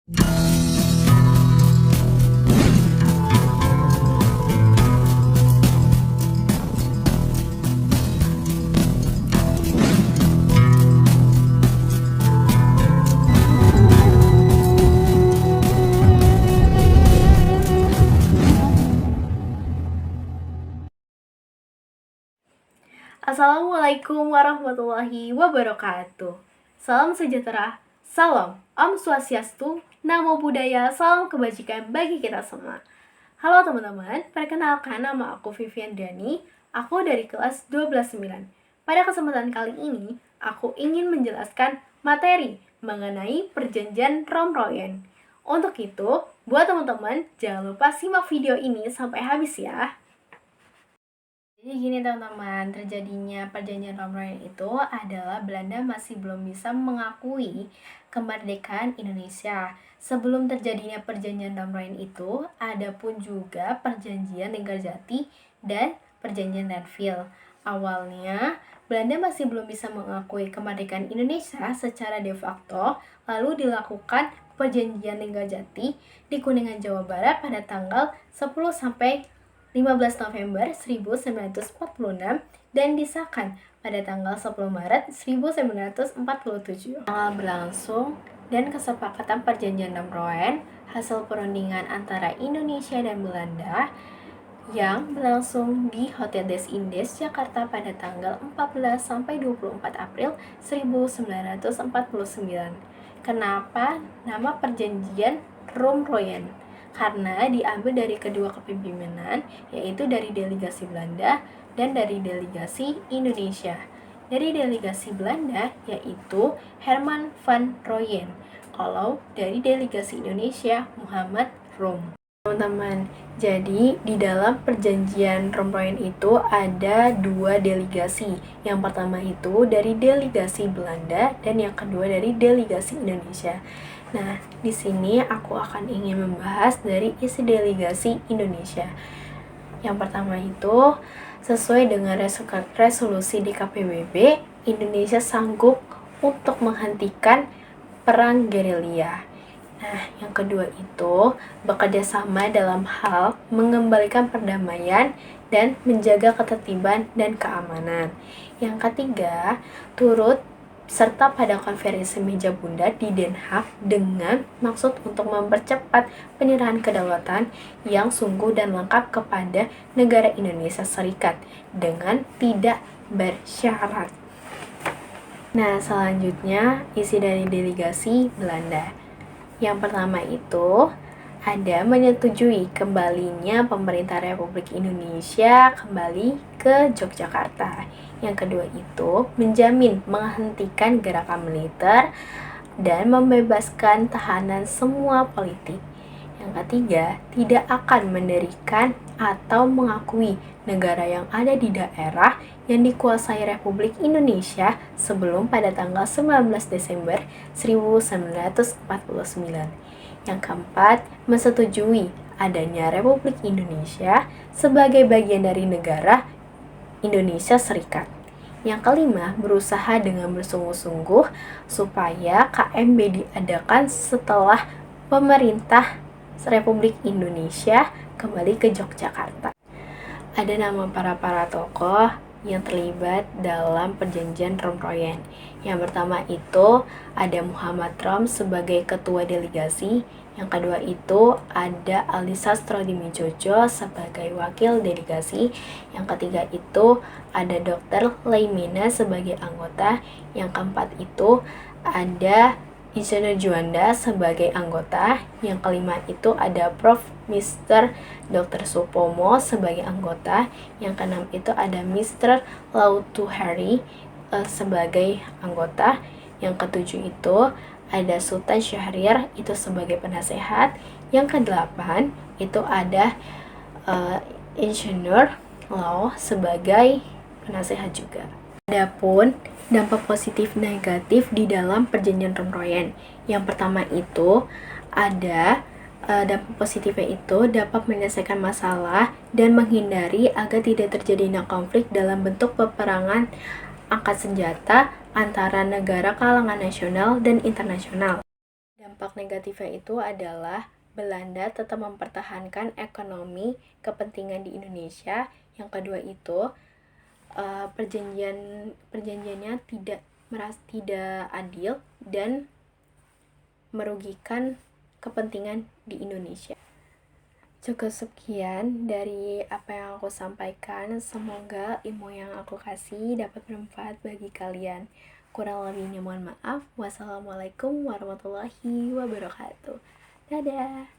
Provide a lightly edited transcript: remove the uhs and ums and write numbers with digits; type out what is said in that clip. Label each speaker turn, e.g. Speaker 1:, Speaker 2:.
Speaker 1: Assalamualaikum warahmatullahi wabarakatuh. Salam sejahtera, salam Om Swastiastu, Namo Buddhaya, salam kebajikan bagi kita semua. Halo teman-teman, perkenalkan nama aku Vivian Dani, aku dari kelas 12-9. Pada kesempatan kali ini, aku ingin menjelaskan materi mengenai perjanjian Romroyen. Untuk itu, buat teman-teman, jangan lupa simak video ini sampai habis ya. Jadi gini teman-teman, terjadinya perjanjian Romroyen itu adalah Belanda masih belum bisa mengakui kemerdekaan Indonesia. Sebelum terjadinya perjanjian Romroyen itu, ada pun juga perjanjian Linggarjati dan perjanjian Renville. Awalnya, Belanda masih belum bisa mengakui kemerdekaan Indonesia secara de facto, lalu dilakukan perjanjian Linggarjati di Kuningan, Jawa Barat pada tanggal 10 sampai 15 November 1946 dan disahkan pada tanggal 10 Maret 1947. Tanggal berlangsung dan kesepakatan perjanjian Romroyen, hasil perundingan antara Indonesia dan Belanda yang berlangsung di Hotel des Indes, Jakarta pada tanggal 14 sampai 24 April 1949. Kenapa nama perjanjian Romroyen? Karena diambil dari kedua kepemimpinan, yaitu dari delegasi Belanda dan dari delegasi Indonesia. Dari delegasi Belanda, yaitu Herman van Rooyen. Kalau dari delegasi Indonesia, Muhammad Rom. Teman-teman, jadi di dalam perjanjian Romroyen itu ada dua delegasi. Yang pertama itu dari delegasi Belanda dan yang kedua dari delegasi Indonesia. Nah, di sini aku akan ingin membahas dari isi delegasi Indonesia. Yang pertama itu, sesuai dengan resolusi di KPBB, Indonesia sanggup untuk menghentikan perang gerilya. Nah, yang kedua itu, bekerja sama dalam hal mengembalikan perdamaian dan menjaga ketertiban dan keamanan. Yang ketiga, turut serta pada konferensi meja bundar di Den Haag dengan maksud untuk mempercepat penyerahan kedaulatan yang sungguh dan lengkap kepada negara Indonesia Serikat dengan tidak bersyarat. Nah, selanjutnya isi dari delegasi Belanda. Yang pertama itu ada menyetujui kembalinya pemerintah Republik Indonesia kembali ke Yogyakarta. Yang kedua itu menjamin menghentikan gerakan militer dan membebaskan tahanan semua politik. Yang ketiga, tidak akan mendirikan atau mengakui negara yang ada di daerah yang dikuasai Republik Indonesia sebelum pada tanggal 19 Desember 1949. Yang keempat, menyetujui adanya Republik Indonesia sebagai bagian dari negara Indonesia Serikat. Yang kelima, berusaha dengan bersungguh-sungguh supaya KMB diadakan setelah pemerintah Republik Indonesia kembali ke Yogyakarta. Ada nama para tokoh yang terlibat dalam perjanjian Romroyen. Yang pertama itu ada Muhammad Rom sebagai ketua delegasi. Yang kedua itu ada Ali Sastrodimedjojo sebagai wakil delegasi. Yang ketiga itu ada Dr. Leimena sebagai anggota. Yang keempat itu ada Insinyur Juanda sebagai anggota. Yang kelima itu ada Prof. Mr. Dr. Supomo sebagai anggota. Yang keenam itu ada Mr. Lautuhari sebagai anggota. Yang ketujuh itu ada Sultan Syahrir itu sebagai penasehat. Yang kedelapan itu ada Insinyur Law sebagai penasehat juga. Adapun dampak positif negatif di dalam perjanjian Romroyen. Yang pertama itu ada dampak positifnya itu dapat menyelesaikan masalah dan menghindari agar tidak terjadinya konflik dalam bentuk peperangan angkat senjata antara negara kalangan nasional dan internasional. Dampak negatifnya itu adalah Belanda tetap mempertahankan ekonomi kepentingan di Indonesia. Yang kedua itu perjanjiannya tidak adil dan merugikan kepentingan di Indonesia. Cukup sekian dari apa yang aku sampaikan. Semoga ilmu yang aku kasih dapat bermanfaat bagi kalian. Kurang lebihnya mohon maaf. Wassalamualaikum warahmatullahi wabarakatuh. Dadah.